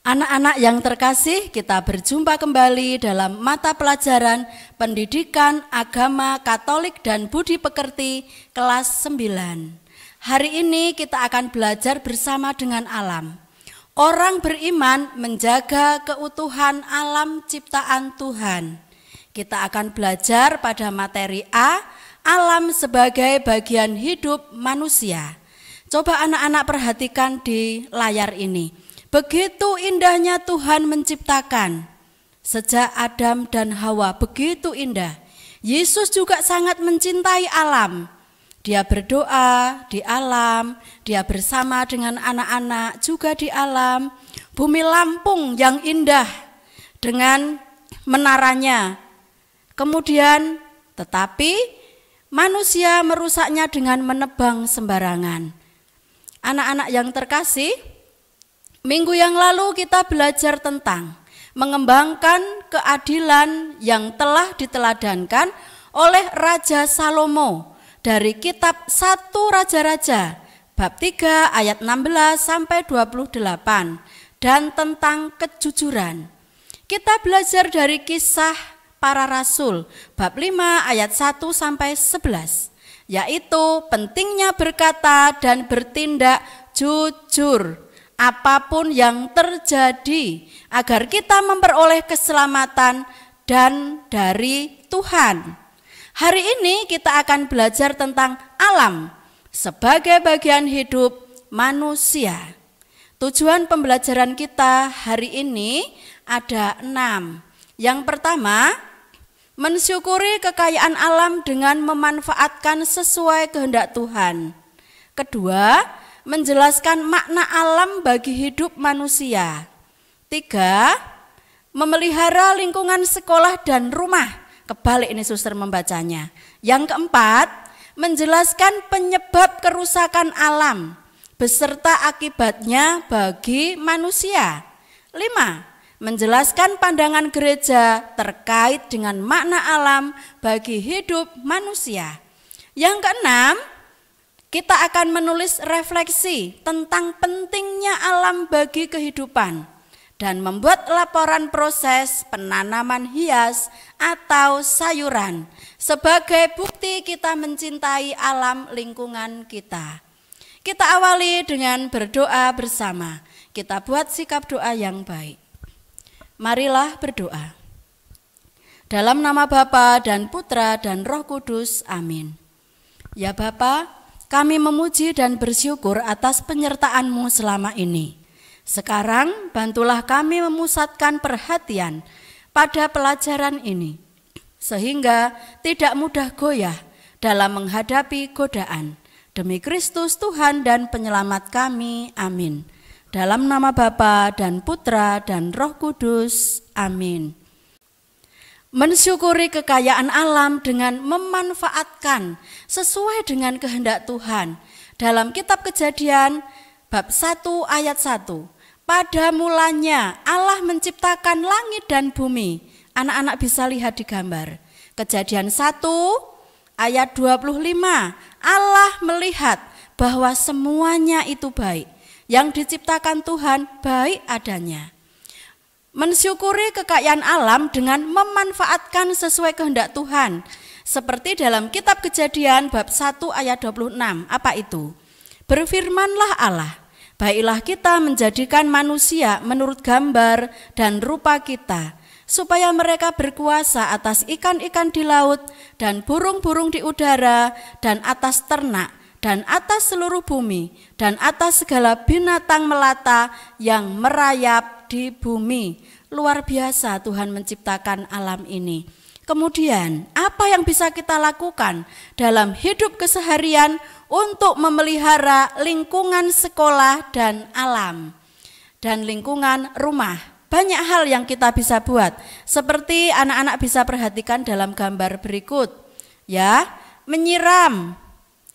Anak-anak yang terkasih, kita berjumpa kembali dalam mata pelajaran Pendidikan Agama Katolik dan Budi Pekerti kelas 9. Hari ini kita akan belajar bersama dengan alam. Orang beriman menjaga keutuhan alam ciptaan Tuhan. Kita akan belajar pada materi A, alam sebagai bagian hidup manusia. Coba anak-anak perhatikan di layar ini. Begitu indahnya Tuhan menciptakan. Sejak Adam dan Hawa begitu indah. Yesus juga sangat mencintai alam. Dia berdoa di alam, dia bersama dengan anak-anak juga di alam. Bumi Lampung yang indah dengan menaranya. Kemudian tetapi manusia merusaknya dengan menebang sembarangan. Anak-anak yang terkasih, minggu yang lalu kita belajar tentang mengembangkan keadilan yang telah diteladankan oleh Raja Salomo dari kitab 1 Raja-Raja bab 3 ayat 16 sampai 28 dan tentang kejujuran. Kita belajar dari kisah para rasul bab 5 ayat 1 sampai 11, yaitu pentingnya berkata dan bertindak jujur apapun yang terjadi agar kita memperoleh keselamatan dan dari Tuhan. Hari ini kita akan belajar tentang alam sebagai bagian hidup manusia. Tujuan pembelajaran kita hari ini ada 6. Yang pertama, mensyukuri kekayaan alam dengan memanfaatkan sesuai kehendak Tuhan. Kedua, menjelaskan makna alam bagi hidup manusia. 3, memelihara lingkungan sekolah dan rumah. Kebalik ini suster membacanya. Yang keempat, menjelaskan penyebab kerusakan alam beserta akibatnya bagi manusia. 5, menjelaskan pandangan gereja terkait dengan makna alam bagi hidup manusia. Yang keenam, kita akan menulis refleksi tentang pentingnya alam bagi kehidupan dan membuat laporan proses penanaman hias atau sayuran sebagai bukti kita mencintai alam lingkungan kita. Kita awali dengan berdoa bersama. Kita buat sikap doa yang baik. Marilah berdoa. Dalam nama Bapa dan Putra dan Roh Kudus, amin. Ya Bapa, kami memuji dan bersyukur atas penyertaan-Mu selama ini. Sekarang bantulah kami memusatkan perhatian pada pelajaran ini, sehingga tidak mudah goyah dalam menghadapi godaan. Demi Kristus Tuhan dan Penyelamat kami, amin. Dalam nama Bapa dan Putra dan Roh Kudus, amin. Mensyukuri kekayaan alam dengan memanfaatkan sesuai dengan kehendak Tuhan. Dalam kitab Kejadian bab 1 ayat 1. Pada mulanya Allah menciptakan langit dan bumi. Anak-anak bisa lihat di gambar. Kejadian 1 ayat 25. Allah melihat bahwa semuanya itu baik. Yang diciptakan Tuhan baik adanya. Mensyukuri kekayaan alam dengan memanfaatkan sesuai kehendak Tuhan. Seperti dalam kitab Kejadian bab 1 ayat 26. Apa itu? Berfirmanlah Allah, baiklah kita menjadikan manusia menurut gambar dan rupa kita, supaya mereka berkuasa atas ikan-ikan di laut dan burung-burung di udara dan atas ternak dan atas seluruh bumi dan atas segala binatang melata yang merayap di bumi. Luar biasa Tuhan menciptakan alam ini. Kemudian apa yang bisa kita lakukan dalam hidup keseharian untuk memelihara lingkungan sekolah dan alam dan lingkungan rumah? Banyak hal yang kita bisa buat. Seperti anak-anak bisa perhatikan dalam gambar berikut. Ya, menyiram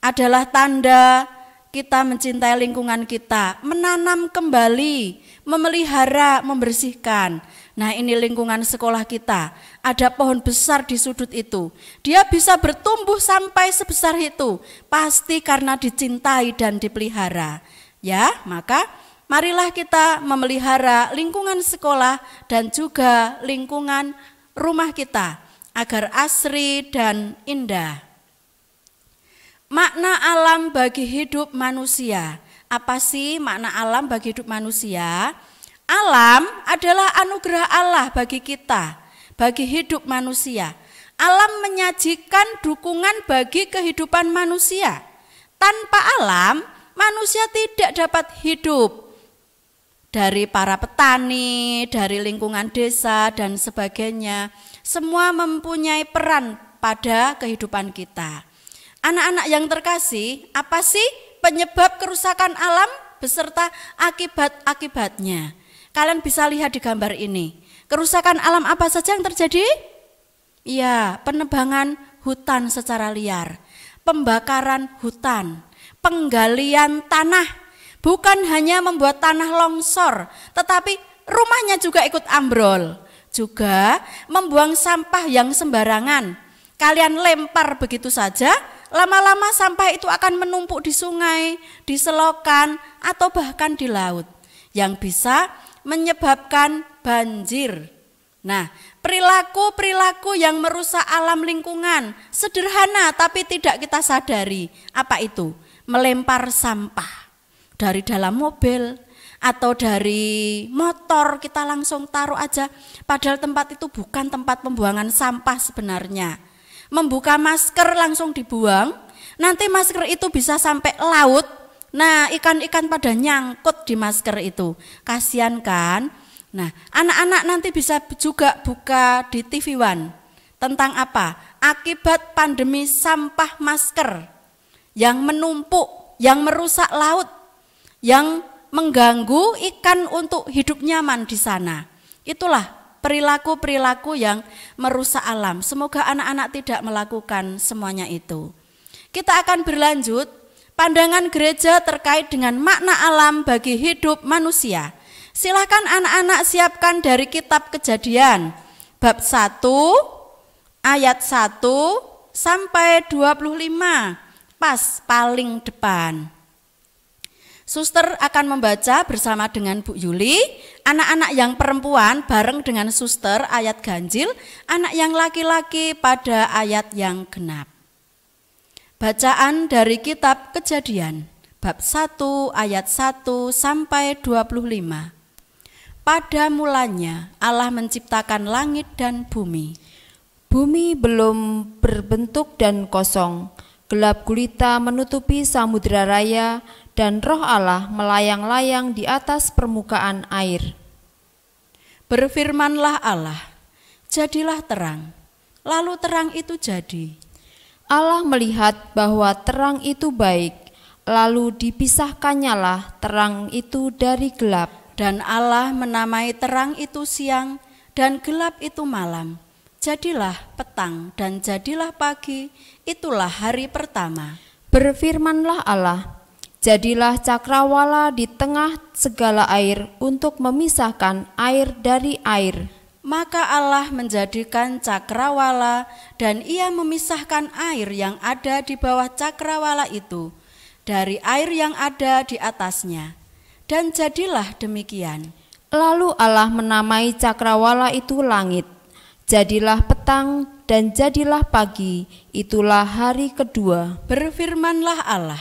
adalah tanda kita mencintai lingkungan kita, menanam kembali, memelihara, membersihkan. Nah, ini lingkungan sekolah kita. Ada pohon besar di sudut itu. Dia bisa bertumbuh sampai sebesar itu. Pasti karena dicintai dan dipelihara. Ya, maka marilah kita memelihara lingkungan sekolah dan juga lingkungan rumah kita agar asri dan indah. Makna alam bagi hidup manusia. Apa sih makna alam bagi hidup manusia? Alam adalah anugerah Allah bagi kita, bagi hidup manusia. Alam menyajikan dukungan bagi kehidupan manusia. Tanpa alam, manusia tidak dapat hidup. Dari para petani, dari lingkungan desa dan sebagainya, semua mempunyai peran pada kehidupan kita. Anak-anak yang terkasih, apa sih penyebab kerusakan alam beserta akibat-akibatnya? Kalian bisa lihat di gambar ini. Kerusakan alam apa saja yang terjadi? Ya, penebangan hutan secara liar, pembakaran hutan, penggalian tanah. Bukan hanya membuat tanah longsor, tetapi rumahnya juga ikut ambrol. Juga membuang sampah yang sembarangan. Kalian lempar begitu saja, lama-lama sampah itu akan menumpuk di sungai, di selokan, atau bahkan di laut. Yang bisa menyebabkan banjir. Nah, perilaku-perilaku yang merusak alam lingkungan, sederhana tapi tidak kita sadari. Apa itu? Melempar sampah. Dari dalam mobil atau dari motor kita langsung taruh aja, padahal tempat itu bukan tempat pembuangan sampah sebenarnya. Membuka masker langsung dibuang, nanti masker itu bisa sampai laut. Nah, ikan-ikan pada nyangkut di masker itu, kasihan kan? Nah, anak-anak nanti bisa juga buka di TV One tentang apa? Akibat pandemi sampah masker yang menumpuk, yang merusak laut, yang mengganggu ikan untuk hidup nyaman di sana. Itulah perilaku-perilaku yang merusak alam. Semoga anak-anak tidak melakukan semuanya itu. Kita akan berlanjut pandangan gereja terkait dengan makna alam bagi hidup manusia. Silakan anak-anak siapkan dari kitab Kejadian bab 1 ayat 1 sampai 25, pas paling depan. Suster akan membaca bersama dengan Bu Yuli, anak-anak yang perempuan bareng dengan suster ayat ganjil, anak yang laki-laki pada ayat yang genap. Bacaan dari kitab Kejadian, bab 1 ayat 1 sampai 25. Pada mulanya Allah menciptakan langit dan bumi. Bumi belum berbentuk dan kosong, gelap gulita menutupi samudera raya, dan roh Allah melayang-layang di atas permukaan air. Berfirmanlah Allah, jadilah terang, lalu terang itu jadi. Allah melihat bahwa terang itu baik, lalu dipisahkannyalah terang itu dari gelap. Dan Allah menamai terang itu siang, dan gelap itu malam. Jadilah petang dan jadilah pagi, itulah hari pertama. Berfirmanlah Allah, jadilah cakrawala di tengah segala air untuk memisahkan air dari air. Maka Allah menjadikan cakrawala dan ia memisahkan air yang ada di bawah cakrawala itu dari air yang ada di atasnya. Dan jadilah demikian. Lalu Allah menamai cakrawala itu langit. Jadilah petang dan jadilah pagi, itulah hari kedua. Berfirmanlah Allah,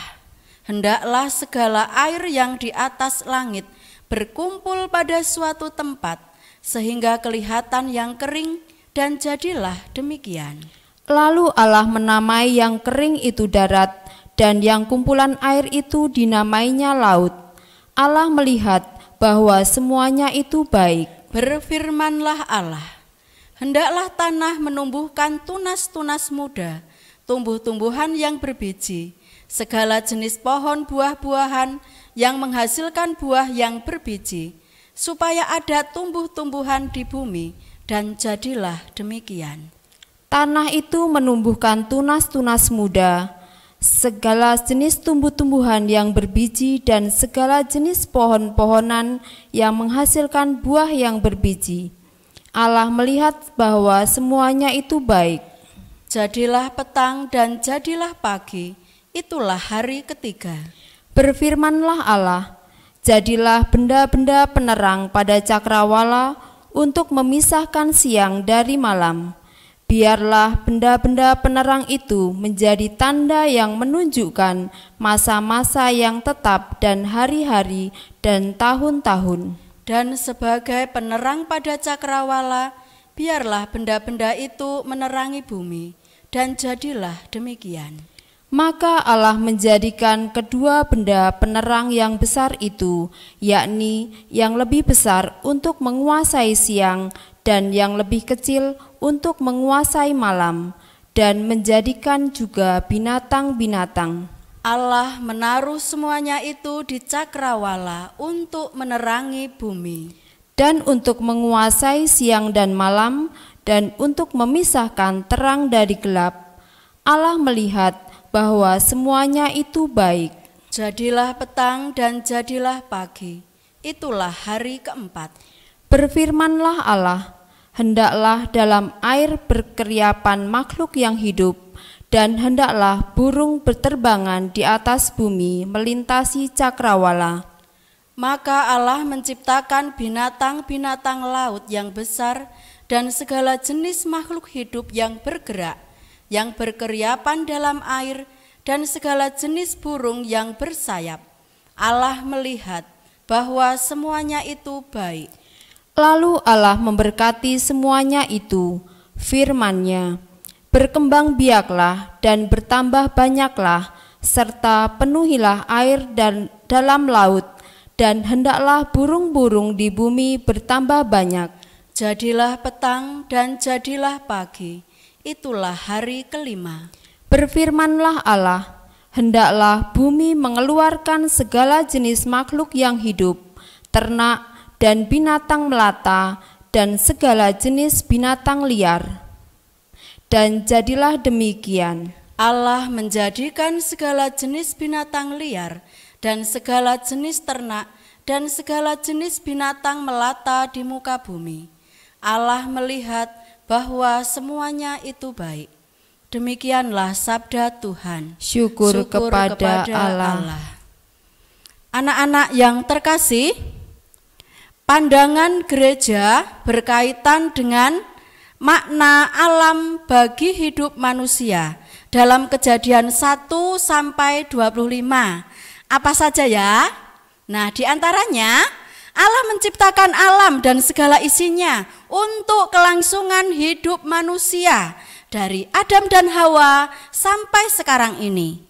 hendaklah segala air yang di atas langit berkumpul pada suatu tempat, sehingga kelihatan yang kering, dan jadilah demikian. Lalu Allah menamai yang kering itu darat, dan yang kumpulan air itu dinamainya laut. Allah melihat bahwa semuanya itu baik. Berfirmanlah Allah, hendaklah tanah menumbuhkan tunas-tunas muda, tumbuh-tumbuhan yang berbiji, segala jenis pohon buah-buahan yang menghasilkan buah yang berbiji, supaya ada tumbuh-tumbuhan di bumi, dan jadilah demikian. Tanah itu menumbuhkan tunas-tunas muda, segala jenis tumbuh-tumbuhan yang berbiji dan segala jenis pohon-pohonan yang menghasilkan buah yang berbiji. Allah melihat bahwa semuanya itu baik. Jadilah petang dan jadilah pagi, itulah hari ketiga. Berfirmanlah Allah, Jadilah benda-benda penerang pada cakrawala untuk memisahkan siang dari malam. Biarlah benda-benda penerang itu menjadi tanda yang menunjukkan masa-masa yang tetap dan hari-hari dan tahun-tahun. Dan sebagai penerang pada cakrawala, biarlah benda-benda itu menerangi bumi, dan jadilah demikian. Maka Allah menjadikan kedua benda penerang yang besar itu, yakni yang lebih besar untuk menguasai siang dan yang lebih kecil untuk menguasai malam, dan menjadikan juga binatang-binatang. Allah menaruh semuanya itu di cakrawala untuk menerangi bumi, dan untuk menguasai siang dan malam, dan untuk memisahkan terang dari gelap. Allah melihat bahwa semuanya itu baik. Jadilah petang dan jadilah pagi. Itulah hari keempat. Berfirmanlah Allah, hendaklah dalam air berkeriapan makhluk yang hidup, dan hendaklah burung berterbangan di atas bumi melintasi cakrawala. Maka Allah menciptakan binatang-binatang laut yang besar dan segala jenis makhluk hidup yang bergerak, yang berkeriapan dalam air, dan segala jenis burung yang bersayap. Allah melihat bahwa semuanya itu baik. Lalu Allah memberkati semuanya itu, firman-Nya, berkembang biaklah dan bertambah banyaklah, serta penuhilah air dan dalam laut, dan hendaklah burung-burung di bumi bertambah banyak. Jadilah petang dan jadilah pagi. Itulah hari kelima. Berfirmanlah Allah, hendaklah bumi mengeluarkan segala jenis makhluk yang hidup, ternak dan binatang melata, dan segala jenis binatang liar. Dan jadilah demikian. Allah menjadikan segala jenis binatang liar, dan segala jenis ternak, dan segala jenis binatang melata di muka bumi. Allah melihat bahwa semuanya itu baik. Demikianlah sabda Tuhan. Syukur kepada Allah. Anak-anak yang terkasih, pandangan gereja berkaitan dengan makna alam bagi hidup manusia dalam Kejadian 1 sampai 25. Apa saja ya? Nah, diantaranya Allah menciptakan alam dan segala isinya untuk kelangsungan hidup manusia dari Adam dan Hawa sampai sekarang ini.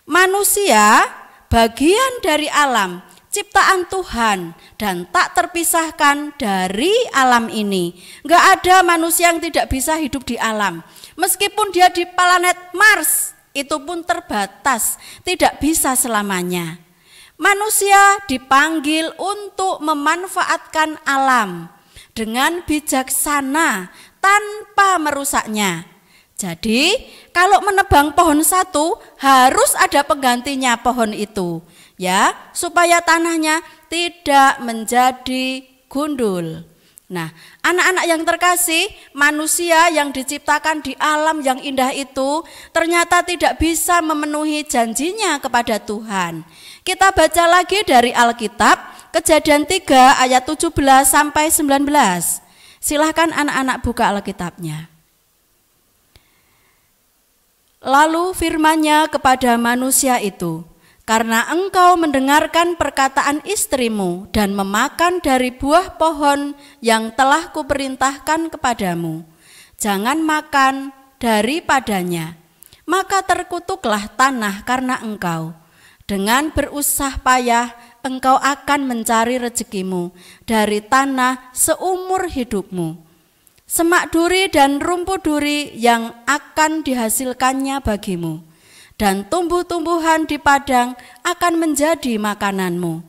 Manusia bagian dari alam, ciptaan Tuhan, dan tak terpisahkan dari alam ini. Enggak ada manusia yang tidak bisa hidup di alam. Meskipun dia di planet Mars, itu pun terbatas, tidak bisa selamanya. Manusia dipanggil untuk memanfaatkan alam dengan bijaksana tanpa merusaknya. Jadi, kalau menebang pohon satu, harus ada penggantinya pohon itu, ya, supaya tanahnya tidak menjadi gundul. Nah, anak-anak yang terkasih, manusia yang diciptakan di alam yang indah itu ternyata tidak bisa memenuhi janjinya kepada Tuhan. Kita baca lagi dari Alkitab, Kejadian 3 ayat 17 sampai 19. Silahkan anak-anak buka Alkitabnya. Lalu firman-Nya kepada manusia itu, karena engkau mendengarkan perkataan istrimu dan memakan dari buah pohon yang telah kuperintahkan kepadamu, jangan makan daripadanya, maka terkutuklah tanah karena engkau. Dengan berusah payah engkau akan mencari rezekimu dari tanah seumur hidupmu. Semak duri dan rumput duri yang akan dihasilkannya bagimu, dan tumbuh-tumbuhan di padang akan menjadi makananmu.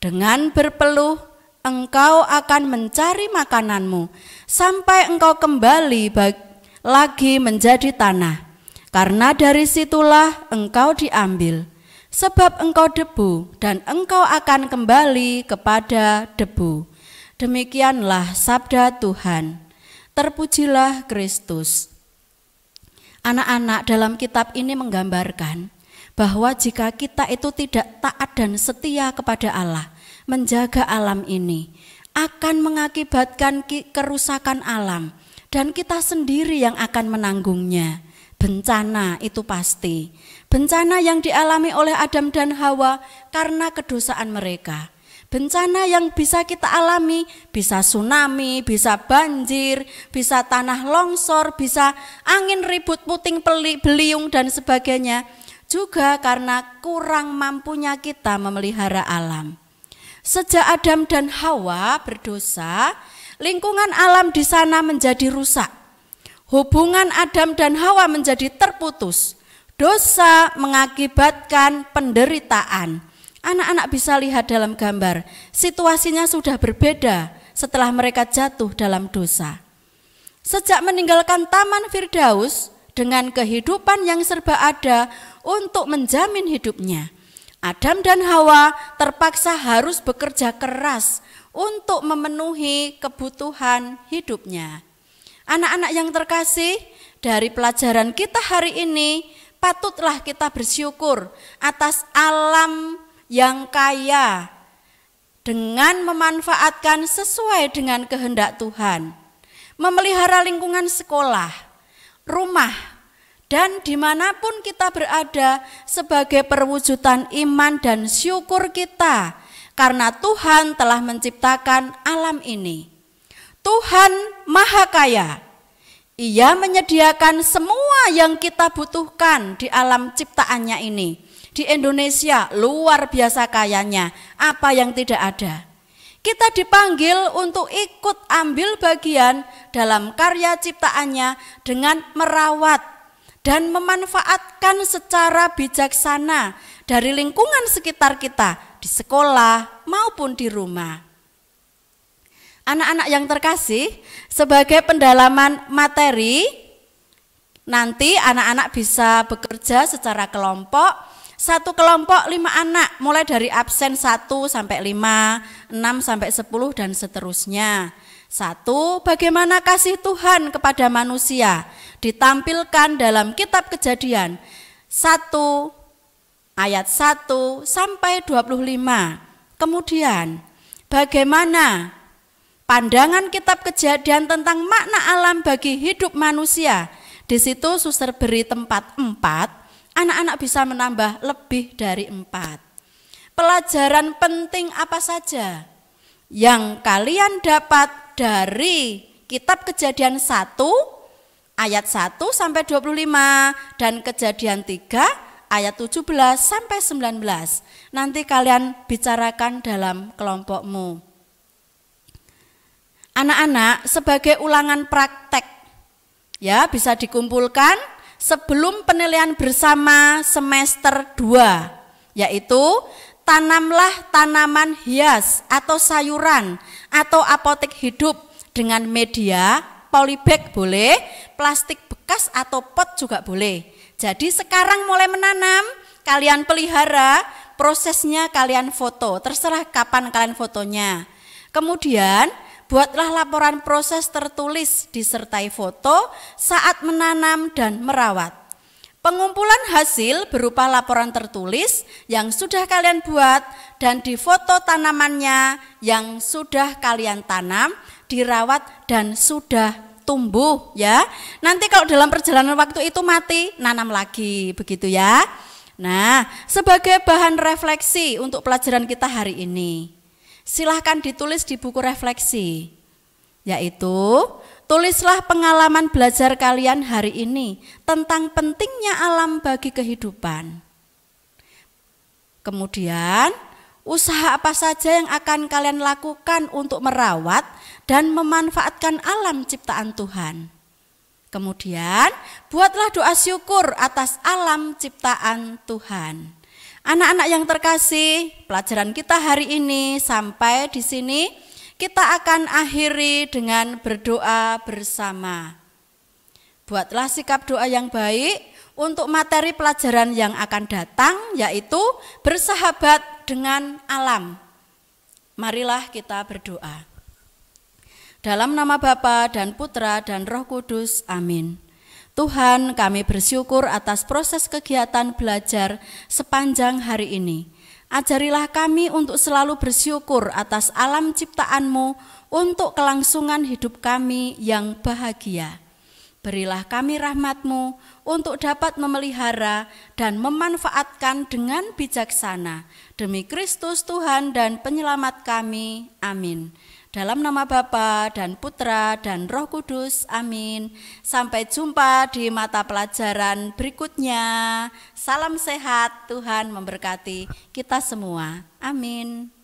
Dengan berpeluh engkau akan mencari makananmu sampai engkau kembali lagi menjadi tanah, karena dari situlah engkau diambil. Sebab engkau debu dan engkau akan kembali kepada debu. Demikianlah sabda Tuhan. Terpujilah Kristus. Anak-anak, dalam kitab ini menggambarkan bahwa jika kita itu tidak taat dan setia kepada Allah, menjaga alam ini, akan mengakibatkan kerusakan alam dan kita sendiri yang akan menanggungnya. Bencana itu pasti. Bencana yang dialami oleh Adam dan Hawa karena kedosaan mereka. Bencana yang bisa kita alami, bisa tsunami, bisa banjir, bisa tanah longsor, bisa angin ribut, puting beliung dan sebagainya. Juga karena kurang mampunya kita memelihara alam. Sejak Adam dan Hawa berdosa, lingkungan alam di sana menjadi rusak. Hubungan Adam dan Hawa menjadi terputus. Dosa mengakibatkan penderitaan. Anak-anak bisa lihat dalam gambar, situasinya sudah berbeda setelah mereka jatuh dalam dosa. Sejak meninggalkan Taman Firdaus dengan kehidupan yang serba ada untuk menjamin hidupnya, Adam dan Hawa terpaksa harus bekerja keras untuk memenuhi kebutuhan hidupnya. Anak-anak yang terkasih, dari pelajaran kita hari ini, patutlah kita bersyukur atas alam yang kaya dengan memanfaatkan sesuai dengan kehendak Tuhan, memelihara lingkungan sekolah, rumah, dan dimanapun kita berada sebagai perwujudan iman dan syukur kita karena Tuhan telah menciptakan alam ini. Tuhan Maha Kaya, Ia menyediakan semua yang kita butuhkan di alam ciptaannya ini. Di Indonesia luar biasa kayanya, apa yang tidak ada. Kita dipanggil untuk ikut ambil bagian dalam karya ciptaannya dengan merawat dan memanfaatkan secara bijaksana dari lingkungan sekitar kita, di sekolah maupun di rumah. Anak-anak yang terkasih, sebagai pendalaman materi, nanti anak-anak bisa bekerja secara kelompok. Satu kelompok 5 anak, mulai dari absen 1 sampai 5, 6 sampai 10 dan seterusnya. 1, bagaimana kasih Tuhan kepada manusia ditampilkan dalam kitab Kejadian 1 ayat 1 sampai 25. Kemudian bagaimana pandangan kitab Kejadian tentang makna alam bagi hidup manusia. Di situ Suster beri tempat 4. Anak-anak bisa menambah lebih dari 4. Pelajaran penting apa saja yang kalian dapat dari kitab Kejadian 1 ayat 1 sampai 25 dan Kejadian 3 ayat 17 sampai 19. Nanti kalian bicarakan dalam kelompokmu. Anak-anak, sebagai ulangan praktek ya, bisa dikumpulkan sebelum penilaian bersama semester 2, yaitu tanamlah tanaman hias atau sayuran atau apotek hidup dengan media polybag boleh, plastik bekas atau pot juga boleh. Jadi sekarang mulai menanam, kalian pelihara, prosesnya kalian foto, terserah kapan kalian fotonya. Kemudian buatlah laporan proses tertulis disertai foto saat menanam dan merawat. Pengumpulan hasil berupa laporan tertulis yang sudah kalian buat dan difoto tanamannya yang sudah kalian tanam, dirawat dan sudah tumbuh ya. Nanti kalau dalam perjalanan waktu itu mati, nanam lagi, begitu ya. Nah, sebagai bahan refleksi untuk pelajaran kita hari ini, silahkan ditulis di buku refleksi, yaitu tulislah pengalaman belajar kalian hari ini tentang pentingnya alam bagi kehidupan. Kemudian, usaha apa saja yang akan kalian lakukan untuk merawat dan memanfaatkan alam ciptaan Tuhan. Kemudian, buatlah doa syukur atas alam ciptaan Tuhan. Anak-anak yang terkasih, pelajaran kita hari ini sampai di sini. Kita akan akhiri dengan berdoa bersama. Buatlah sikap doa yang baik untuk materi pelajaran yang akan datang, yaitu bersahabat dengan alam. Marilah kita berdoa. Dalam nama Bapa dan Putra dan Roh Kudus, amin. Tuhan, kami bersyukur atas proses kegiatan belajar sepanjang hari ini. Ajarilah kami untuk selalu bersyukur atas alam ciptaan-Mu untuk kelangsungan hidup kami yang bahagia. Berilah kami rahmat-Mu untuk dapat memelihara dan memanfaatkan dengan bijaksana. Demi Kristus Tuhan dan Penyelamat kami. Amin. Dalam nama Bapa dan Putra dan Roh Kudus. Amin. Sampai jumpa di mata pelajaran berikutnya. Salam sehat, Tuhan memberkati kita semua. Amin.